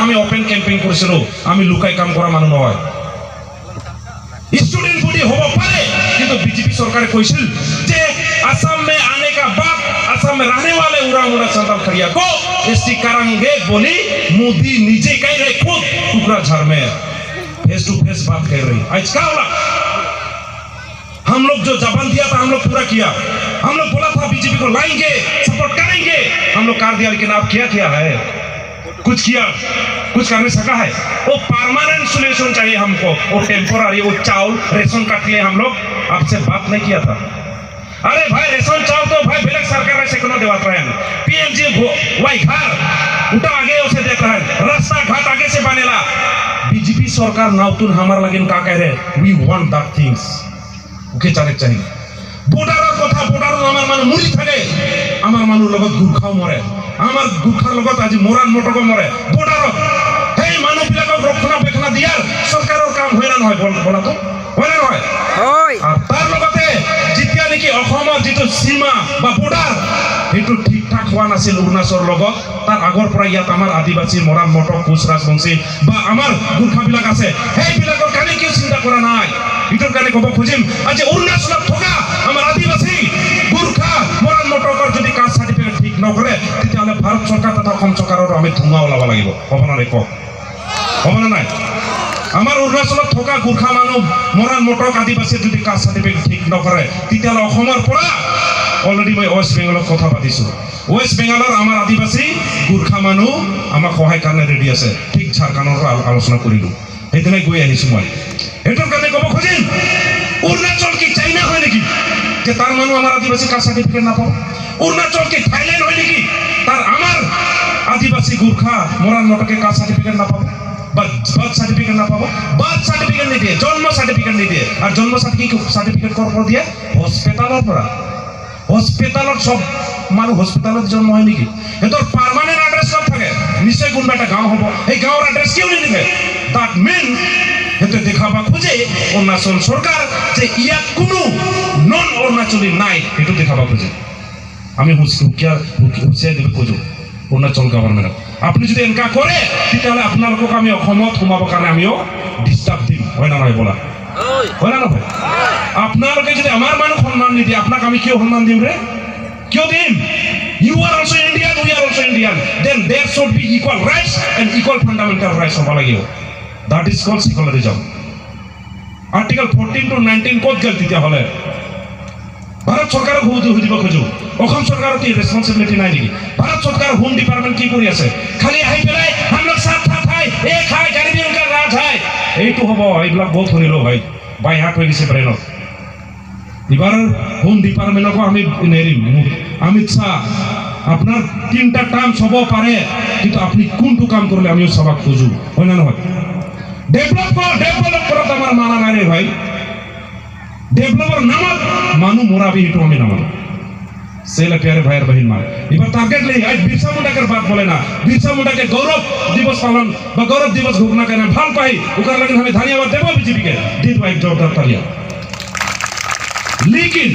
আমি open campaign করেছিল আমি লুকাই কাম করা মানুষ নহয় स्टूडेंट बॉडी हो पारे किंतु बीजेपी सरकार কৈছিল যে असम में आने का बाद असम में रहने वाले उरा संताल खड़िया को एसटी करेंगे बोली मोदी नीचे कह रहे खुद टुकड़ाझाड़ में फेस टू फेस बात कर रही आज क्या होला हम लोग जो जबान दिया था हम लोग पूरा किया हम लोग बोला था बीजेपी को लाएंगे सपोर्ट करेंगे हम लोग कर दिया लेकिन आप क्या है कुछ किया कुछ कर नहीं सका है वो परमानेंट सॉल्यूशन चाहिए हमको वो टेम्पोररी वो चावल रेशन काट लिए हम लोग आपसे बात नहीं किया था अरे भाई रेशन चावल तो भाई बेलक सरकार से क्यों देवा रहे हैं पीएमजी वाई घर उठा आगे उसे देख रहे हैं रास्ता घाट आगे से बनेला बीजेपी सरकार नाउतुन हमारा लगिन का कह रहे we want that things okay चाले चाहिए বৰ্ডাৰৰ কথা বৰ্ডাৰৰ আমাৰ মানুহ মৰি থাকে আমাৰ মানুহ লগত গুৰখাও মৰে আমাৰ গুৰখাৰ লগত আজি মৰাণ মটক মৰে বৰ্ডাৰত সেই মানুহবিলাকক ৰক্ষণাবেক্ষণ দিয়াৰ চৰকাৰৰ কাম হয় না নহয় বলাটো হয় না নহয় হয় আৰু তাৰ লগতে যেতিয়া নেকি অসমৰ যিটো সীমা বা বৰ্ডাৰ সেইটো ঠিক ঠাক হোৱা নাছিল অৰুণাচলৰ লগত তাৰ আগৰ পৰা ইয়াত আমাৰ আদিবাসী মৰাণ মটক কোচ ৰাজবংশী বা আমাৰ গুৰখাবিলাক আছে সেইবিলাকৰ কাৰণে কিয় চিন্তা কৰা নাই ইটোৰ কাৰণে ক'ব খুজিম আজি অৰুণাচলত থকা আমার আদিবাসী গুরখা মরাণ মটকৰ যদি কাস্ট সার্টিফিকেট ঠিক নকৰে তেতিয়াহ'লে ভাৰত চৰকাৰ তথা অসম চৰকাৰৰ আমি ধুঙা ওলাব লাগিব হ'ব না ক হ'ব না নাই আমাৰ অৰুণাচলত থকা গুৰখা মানুহ মৰাণ মটক আদিবাসী যদি কাস্ট সার্টিফিকেট ঠিক নকৰে তেতিয়াহ'লে অসমৰ পৰা অলৰেডি মই ৱেষ্ট বেংগলত কথা পাতিছোঁ ৱেষ্ট বেংগলৰ আমাৰ আদিবাসী গুৰখা মানুহ আমাক সহায় কাৰণে ৰেডি আছে ঠিক ঝাৰখণ্ডৰ আলোচনা কৰিলোঁ সেইদিনাই গৈ আহিছোঁ মই সেইটোৰ কাৰণে ক'ব খুজিম অৰুণাচল কি চাইনা হয় নেকি যে তার মানুষ আমার আদিবাসী কাস্ট সার্টিফিকেট না পাবো অরুণাচল কি থাইল্যান্ড হয় নাকি তার আমার আদিবাসী গুরখা মরাণ মটকে কাস্ট সার্টিফিকেট না পাবো বা বার্থ সার্টিফিকেট না পাবো বার্থ সার্টিফিকেট নিয়ে দিয়ে জন্ম সার্টিফিকেট নিয়ে দিয়ে আর জন্ম সার্টিফিকেট করার দিয়ে হসপিটালের পৰা হসপিটালত সব মানুষ হসপিটালত জন্ম হয় নাকি এতর পার্মানেন্ট অ্যাড্রেস সব থাকে নিশ্চয় কোনবা একটা গাঁও হবো এই গাঁওর অ্যাড্রেস কেউ নিয়ে দ্যাট মিন এতে দেখাবা খুঁজে অরুণাচল সরকার যে ইয়াত কোনো নন অরুণাচলী নাই এটু দেখাবা খুঁজে আমি হুঁচিয়াই দিব খোঁজো অরুণাচল গভর্নমেন্টক আপনি যদি এনেকা করে তেতিয়াহ'লে আপোনালোকক আমি অসমত সোমাবৰ কাৰণে আমিও ডিস্টার্ব দিম হয় না নহয় বলা হয় না নহয় আপোনালোকে যদি আমাৰ মানুহ সন্মান নিদিয়ে আপোনাক আমি কিয় সন্মান দিম ৰে কিয় দিম You are also Indian, we are also Indian. Then there should be equal rights and equal fundamental rights of all of you. That is called secularism. Article 14 to 19 কত গেল তেতিয়াহ'লে ভাৰত চৰকাৰক সুধিব খোজো অসম চৰকাৰৰ কি ৰেছপন্সিবিলিটি নাই নেকি ভাৰত চৰকাৰৰ হোম ডিপাৰ্টমেণ্ট কি কৰি আছে খালি আহি পেলাই हम लोग साथ साथ है एक है गरीबी उनका राज है এইটো হ'ব এইবিলাক বহুত শুনিলো ভাই বাই হাত হৈ গৈছে ব্ৰেইনত এবাৰ হোম ডিপাৰ্টমেণ্টকো আমি নেৰিম অমিত শাহ আপনার তিনটা টার্ম সব পারে কিন্তু আপনি কোনটো কাম করলে আমিও সবাক খুঁজো হয় না নহয় डेवलप करो আমার মানা নাই রে ভাই डेवलपर नामत मानु मोरा भी हिटो में नाम सेला प्यारे भाई बहन मार इबार टारगेट ले आज बिरसा मुंडा कर बात बोले ना बिरसा मुंडा के गौरव दिवस पालन बा गौरव दिवस घोषणा करना ভাল पाई ओकर लगे हमें धन्यवाद देबो बीजेपी के दे दो एक जोरदार तालियां लेकिन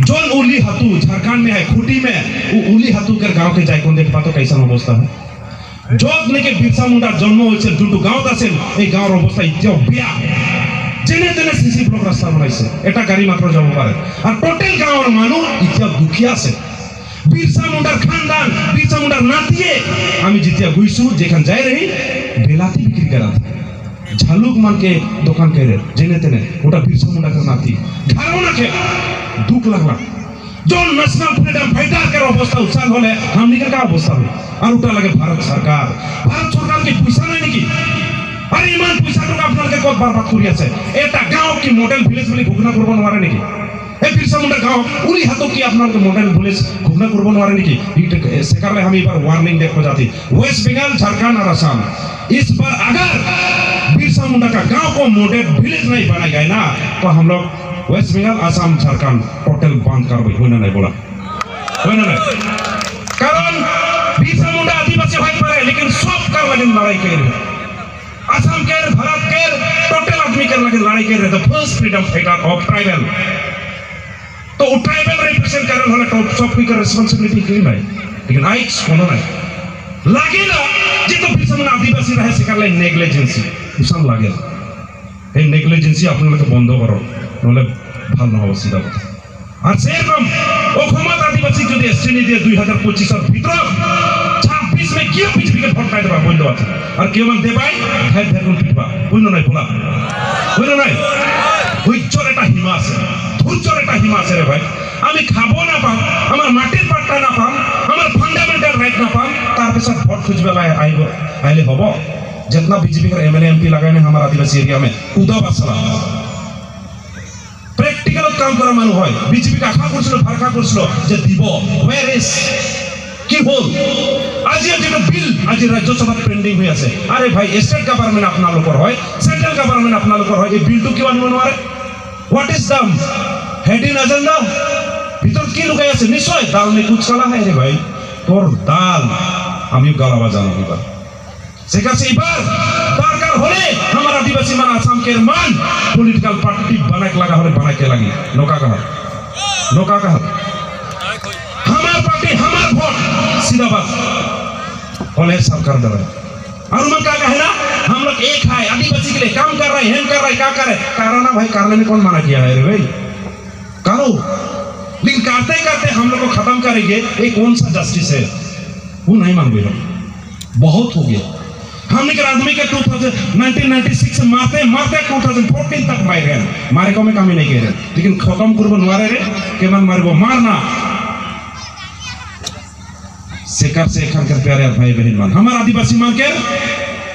जोन उली हाथू झारखंड में है खूटी में वो उली हाथू कर गांव के जाय कोन देख पातो कैसा अवस्था है जोत लेके बिरसा मुंडा जन्म হইছে দুটো গাঁৱত আছিল এই গাঁৱৰ অৱস্থা এতিয়াও বেয়া যেনে তেনে সিসি ব্লক রাস্তা বনাইছে এটা গাড়ি মাত্র যাব পারে আর টোটাল গাঁৱৰ মানুহ এতিয়া দুখীয়া আছে বিরসা মুন্ডার খানদান বিরসা মুন্ডার নাতিয়ে আমি যেতিয়া গইছো যেখান যাই রহি বেলাতি বিক্রি করা ঝালুক মানকে দোকান করে যেনে তেনে ওটা বিরসা মুন্ডার নাতি ধারও না কে দুঃখ লাগলা जोन नेशनल फ्रीडम फाइटर के अवस्था उछाल होले हमनी के का अवस्था हो और उठा लगे भारत सरकार के पैसा नहीं निकी अरे इमान पैसा तो আপনার के কত बर्बाद করি আছে এটা গাঁও কি মডেল ভিলেজ বলি ঘোষণা করব নোৱাৰে নেকি এই বিরসা মুন্ডা গাঁও উলি হাতো কি আপনার के মডেল ভিলেজ ঘোষণা করব নোৱাৰে নেকি সেকারণে हम एक बार वार्निंग देखो जाती वेस्ट बंगाल झारखंड और असम इस बार अगर बिरसा मुंडा का गांव को मॉडल विलेज नहीं बनाया गया ना तो हम लोग वेस्ट बंगाल असम झारखंड टोटल बंद करबो होना नहीं बोला होना नहीं कारण बिरसा मुंडा आदिवासी भाई पर है लेकिन सब कर लगे लड़ाई कर असम के भारत के टोटल आदमी के लगे लड़ाई कर the first freedom fighter of tribal तो ट्राइबल रिप्रेजेंट करन होला टॉप सब की रिस्पांसिबिलिटी क्लीन है लेकिन आई कोनो नहीं लागेला जे तो बिरसा আদিবাসী রাহে সেখানে নেগলিজেন্সি ভীষণ লাগে এই নেগলিজেন্সি আপনাদেরকে বন্ধ করো নহলে ভাল নহব চিধা কথা আর সেরকম অসমত আদিবাসী যদি শ্রেণী দিয়ে 2025 ভিতৰত 26 মে কিয় বিজেপিকে ভোট পাই দেবা বন্ধ আছে আর কেউ মান দেবাই ঠাই ভেগুন পিটবা বুঝলো নাই বলা বুঝলো নাই ধৈর্যর একটা সীমা আছে ধৈর্যর একটা সীমা আছে রে ভাই আমি খাবো না পাম আমার মাটির পাট্টা না পাম আমার ফান্ডামেন্টাল রাইট না পাম তার পিছত ভোট খুঁজবে আইব আইলে হব जितना बीजेपी का एमएलए एमपी लगाए हमारे आदिवासी एरिया में उदा बासला प्रैक्टिकल काम करा मानु হয় बीजेपी का আশা করছিল ভারখা করছিল যে দিব ওয়্যার ইজ কি হল আজি যেটা বিল আজি রাজ্যসভা পেন্ডিং হই আছে আরে ভাই স্টেট গভর্নমেন্ট আপনালোকৰ হয় সেন্ট্রাল গভর্নমেন্ট আপনালোকৰ হয় এই বিলটো কিয় আনিব নোৱাৰে what is the heading agenda ভিতর কি লুকাই আছে নিশ্চয় দাল মে কুছ কালা है রে ভাই তোর দাল আমি গালাবা জানো এবার সেকাছে এবার দরকার হলে আমার আদিবাসী মান আসাম के মান পলিটিক্যাল পার্টি বানাকে লাগা হলে বানাকে লাগি নৌকা कहा हमार पार्टी हमार वोट सीधा बात होले सरकार दे रहा और मन का है ना हम लोग एक है आदिवासी के लिए काम कर रहे हैं कर रहे क्या कर रहे कारण ना भाई करने में कौन मना किया है रे भाई करो लेकिन करते करते हम लोग को खत्म करेंगे ये कौन सा जस्टिस है वो नहीं मांग रहे बहुत हो गया हमने के आदमी के 1996 से मारते 2014 तक मारे को में काम ही नहीं कह रहे लेकिन खत्म करबो नवारे रे के मन मारबो मारना सेकार से एखानकार प्यारे भाई बहन मान हमार आदिवासी मान के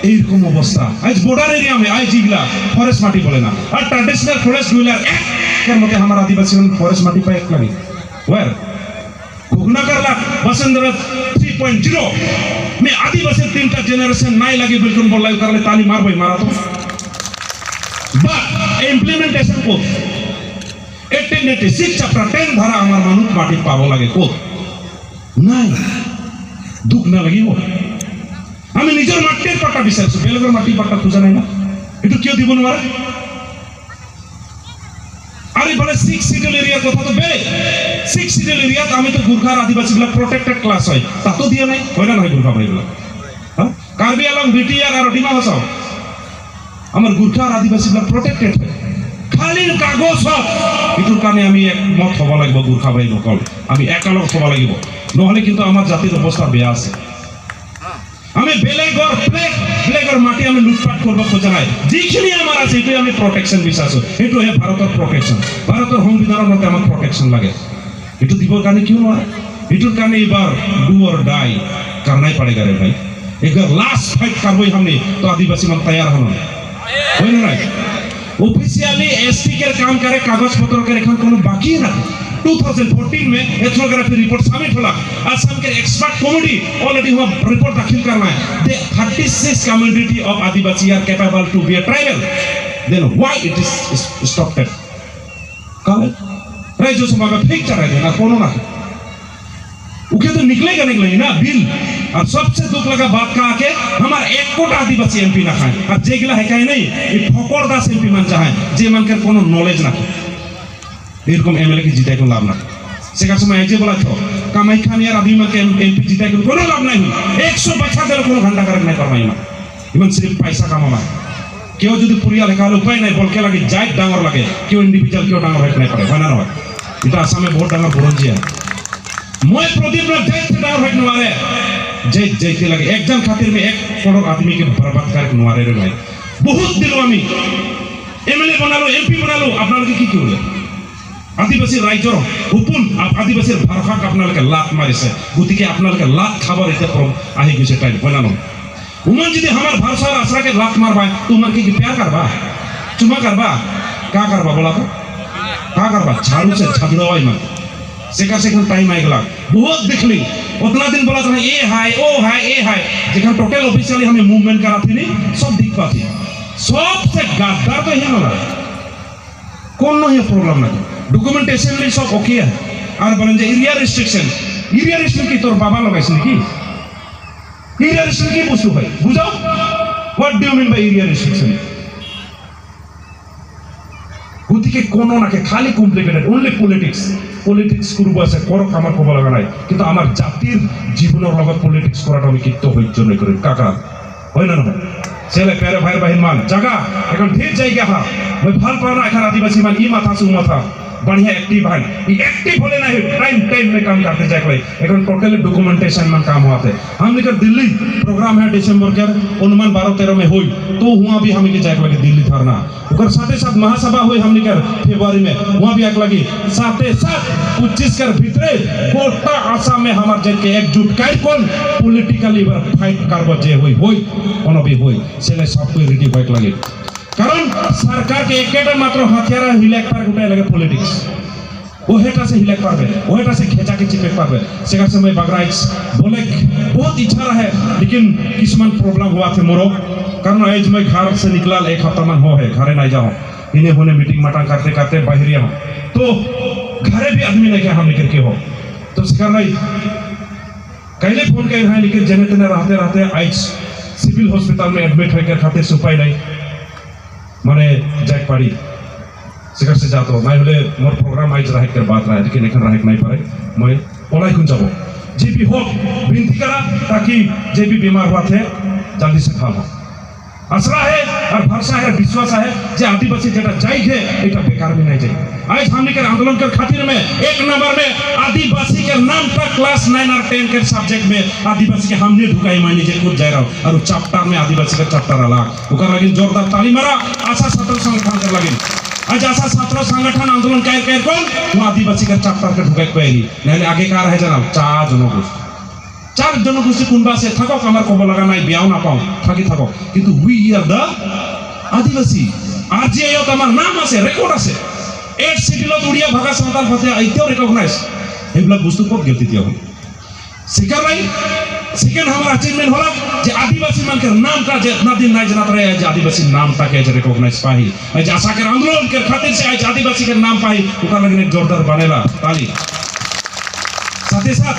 এইরকম অবস্থা আজ বর্ডার এরিয়া में আজ জিগলা ফরেস্ট মাটি বলে না আর ট্র্যাডিশনাল ফরেস্ট রুলার এর মধ্যে আমার আদিবাসী ফরেস্ট মাটি পায় এক লাগি ওয়ার घुगना करला वसुंधरा 3.0 में आदिवासी 3टा जनरेशन नहीं लगे बिल्कुल बोल रहा करले ताली मार भाई मारा तो बट इम्प्लीमेंटेशन को 1886 चैप्टर 10 धारा हमार मानुत माटी पावो लगे को नहीं दुख ना लगी वो আমি নিজের মাটির পাটা বিচারছো বেলেগের মাটি পাটা খুঁজে নাই না এটা কিও দিব না আরে বলে 6 সিডল এরিয়া কথা তো বেলে 6 সিডল এরিয়া আমি তো গুরখার আদিবাসী গুলা প্রটেক্টেড ক্লাস হয় তা তো দিয়ে নাই হয় না হয় গুরখা ভাইগুলা হ্যাঁ কার্বি আলং বিটিআর আর ডিমা হাসাও আমার গুরখার আদিবাসী গুলা প্রটেক্টেড খালি কাগজ সব এটার কারণে আমি এক মত হবা লাগব গুরখা ভাই লোকল আমি একালক হবা লাগিব নহলে কিন্তু আমার জাতির অবস্থা বেয়া আছে আমি বেলেগর বেলেগর মাটি আমি লুটপাট করব খোঁজা নাই যেখানে আমার আছে এটাই আমি প্রোটেকশন বিশ্বাস এটো হে ভারতের প্রোটেকশন ভারতের সংবিধানের মধ্যে আমার প্রোটেকশন লাগে এটো দিবর কারণে কিউ নয় এটোর কারণে এবার ডু অর ডাই करना पड़ेगा रे भाई अगर लास्ट फाइट करबो हमने तो आदिवासी मन तैयार होना होय ना ऑफिशियली एसटी के काम करे कागज पत्र के एखन कोनो बाकी ना 2014 में एथनोग्राफी रिपोर्ट सबमिट होला असम के एक्सपर्ट कमिटी ऑलरेडी हुआ रिपोर्ट दाखिल करना है the 36 community of Adivasi are capable to be a tribal then why it is stopped कल राज्य सभा में फिक्स चला देना कोनो ना उके तो निकलेगा ना बिल और सबसे दुख लगा बात का आके हमारा एक कोट आदिवासी एमपी ना खाए और जेगिला है कहीं नहीं ये फकोरदास एमपी मन चाहे जे मन कर कोनो नॉलेज ना এরকম এমএলএ কে জিতাই কোনো লাভ না সেকার সময় এই যে বলা তো কামাইখান আর আদিমা কে এমপি জিতাই কোনো লাভ নাই 100 বছর ধরে কোনো ঘন্টা করে নাই করবাই না ইভেন সির্ফ পয়সা কামাবা কেউ যদি পুরিয়া লেখালে উপায় নাই বলকে লাগে যাই ডাঙর লাগে কেউ ইন্ডিভিজুয়াল কেউ ডাঙর হয় নাই পারে হয় না হয় এটা আসামে বহুত ডাঙর বুরঞ্জি আছে মই প্রদীপ না যাই ডাঙর হয় নওয়ারে जय जय के लगे एक जन खातिर में 1 करोड़ आदमी के बर्बाद करके नवारे रे भाई बहुत दिलो आमी एमएलए बनालो एमपी बनालो আপনারা কি করলে आदिवासी राज्यर हुकुम आदिवासी भारखाक आपनालोके लात मारिছে গতিকে আপনালোকে লাত খাবার এটা আহি গেছে টাইম হয় না उमन যদি আমার ভাষার আশ্রাকে লাত মারবা তোমার কি प्यार करबा चुमा करबा का करबा बोला तो का करबा झाड़ू से झगड़वाई मत सेका सेकंड टाइम आएगा बहुत देखली उतना दिन बोला था ए हाय ओ हाय ए हाय जेखन टोटल ऑफिशियली हमें मूवमेंट करा थी नहीं सब दिख पाती सबसे गद्दार तो है ना कौन नहीं प्रॉब्लम ना डॉक्यूमेंटेशन में सब ओके है और बोलें जे एरिया रिस्ट्रिक्शन की तोर बाबा लगाइस नाকি एरिया रिस्ट्रिक्शन की বস্তু ভাই বুঝাও what do you mean by area restriction গতিকে কোনো নাকে খালি কমপ্লিকেটেড অনলি পলিটিক্স করব আছে করক আমার কব লাগা নাই কিন্তু আমার জাতির জীবনের লগত পলিটিক্স করাটা আমি কিত্ত হইছ নাই করে কাকা হয় না নহয় সেলে প্যারে ভাই বাহিন মান জায়গা এখন ঠিক জায়গা হা মই ভাল পাও না এখন आदिवासी मान ई माथा सु माथा बढ़िया एक्टिव है ये एक्टिव होले ना टाइम में काम करते जाए कोई एक टोटल डॉक्यूमेंटेशन में काम हुआ थे हम लेकर दिल्ली प्रोग्राम है दिसंबर के अनुमान 12-13 में हुई तो वहाँ भी हम के जाए लगे दिल्ली धरना और साथ महासभा हुई हम लेकर फरवरी में वहाँ भी आग लगी साथ 25 कर भीतरे कोटा आसाम में हमारे जन के एकजुट कर कौन पॉलिटिकली फाइट करबो जे हुई कोनो भी हुई सेले सब कोई रेडी बाइक लगे कारण सरकार के एकेटा मात्र हथियार हिलेक पार गुटाय लगे पॉलिटिक्स ओहेटा से हिलेक पारबे ओहेटा से खेचा के चिपे पारबे सेका समय बागराइट्स बोले बहुत इच्छा रहा है लेकिन किसमान प्रॉब्लम हुआ थे मोरो कारण आज मैं घर से निकला एक हफ्ता मन हो है घरे नहीं जाओ इन्हें होने मीटिंग मटा करते करते बाहर हो तो घरे भी आदमी नहीं क्या हम लेकर के हो तो सिखर नहीं कहले फोन कर रहा है लेकिन जने तने रहते आज सिविल हॉस्पिटल में एडमिट होकर खाते सुपाई नहीं माने जैक पाड़ी शिखर से जातो नहीं बोले मोर प्रोग्राम आज रहे कर बात रहा है लेकिन एखन रहे नहीं पारे मैं ओलाई कुन जाबो जे भी हो विनती करा ताकि जे भी बीमार हुआ थे जल्दी से खाओ आशा है और भरोसा है विश्वास है जे आदिवासी जेटा जाई है एटा बेकार भी नहीं जाए आज हमने के आंदोलन के खातिर में एक नंबर में आदिवासी के नाम पर क्लास 9 और 10 के सब्जेक्ट में आदिवासी के हमने ढुकाई मानी जे खुद जाय रहा और चैप्टर में आदिवासी का चैप्टर अलग ओकर लगिन जोरदार ताली मारा आशा छात्र संगठन के लगिन आज आशा छात्र संगठन आंदोलन कर कौन वो आदिवासी का चैप्टर के ढुकाई पहली नहीं आगे का रहे जना चार जनगोष्ठी कुंबा से थको कमर को लगा नहीं ब्याह ना पाओ थकी थको किंतु we are the Adivasi RGI तमार नाम আছে রেকর্ড আছে 8 সিটিলত উড়িয়া ভাষা সাঁওতাল ভাষা আইতেও রেকগনাইজ এগুলা বস্তু কত গেলতি দিও শিকার নাই সেকেন্ড हमारा अचीवमेंट होला যে आदिवासी मान के नाम का जे इतना दिन नहीं जानत रहे जे आदिवासी नाम ता के रेकॉग्नाइज पाही आज आशा के आंदोलन के खातिर से आज आदिवासी के नाम पाही ओकर लगे जोरदार बनेला ताली साथ ही साथ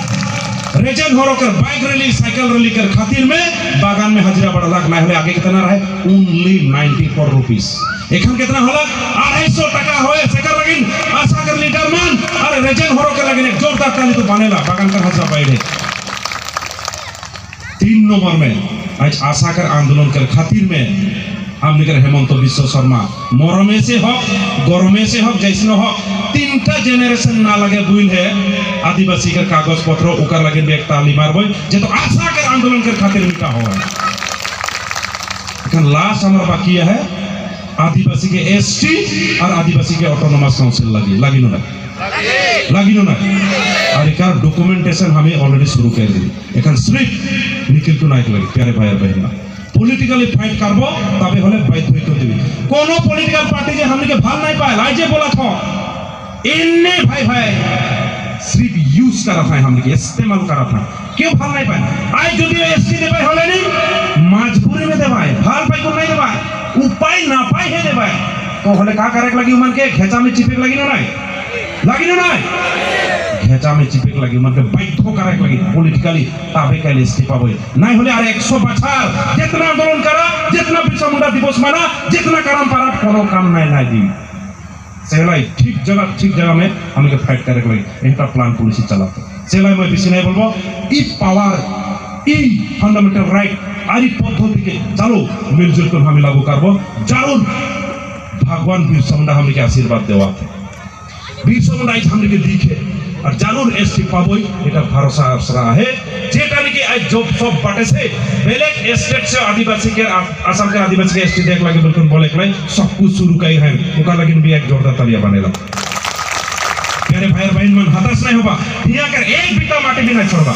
रेजन हो कर बाइक रैली साइकिल रैली कर खातिर में बागान में हजरा बड़ा लाख नहीं आगे कितना रहे ओनली 94 रुपीस एखन कितना होला 250 टका होए सेकर लगिन आशा कर लीडर मान अरे रेजन हो कर लगिन जोरदार ताली तो बनेला बागान का हजरा बैठे 3 नंबर में आज आशा कर आंदोलन कर खातिर में हम निकर हेमंत विश्व शर्मा मरमे से हो गरमे से हो जैसनो हो 3टा जेनरेशन ना लगे बुइल है आदिवासी के कागज पत्र ओकर लगे एक ताली मारबो जे तो आशा कर आंदोलन कर खातिर निका हो लेकिन लास्ट हमारा बाकी है आदिवासी के एसटी और आदिवासी के ऑटोनोमस काउंसिल लगी ना और एक डॉक्यूमेंटेशन हमें ऑलरेडी शुरू कर दी एखन सिर्फ निखिल तो नाइक लगे प्यारे भाई बहन पॉलिटिकली फाइट करबो तबे होले बाध्य कर देबी कोनो पॉलिटिकल पार्टी जे हमने के भाल नहीं पाए आज जे बोला था इन्ने भाई सिर्फ यूज करा था हमने के इस्तेमाल करा था क्यों भाल नहीं पाए आज जो एसटी देबे होले नहीं मजबूरी में देबाई भाल पाई को नहीं देबाई उपाय ना पाई है देबाई तो होले का करे लगी मन के घेचा में चिपक लगी ना घेचा में चिपक लगी मन के बाध्य करे लगी पॉलिटिकली ताबे के लिए इस्तीफा होई नहीं होले अरे 100 बछार जितना आंदोलन करा जितना बिरसा मुंडा दिवस माना जितना करम पारा कोनो काम नहीं दी सेलाई ठीक जगह में हमें के फाइट करे लगी एटा प्लान पुलिस चलाते सेलाई मैं बेसी नहीं बोलबो ई पावर ई फंडामेंटल राइट आरी पद्धति के चलो मिलजुल कर हमें लागू करबो जरूर भगवान बिरसा मुंडा हमें के आशीर्वाद देवाते बिरसा मुंडा आज हमें के दिखे और जरूर एसटी पाबो एटा भरोसा आसरा है जेटा के आज जॉब सब बाटे से बेलेग स्टेट से आदिवासी के असम के आदिवासी के एसटी देख लगे बिल्कुल बोले के सब कुछ शुरू कई है ओका लगिन भी एक जोरदार तालिया बनेला प्यारे भाई बहन मन हताश नहीं होगा हिया कर एक बीता माटी भी नहीं छोड़बा।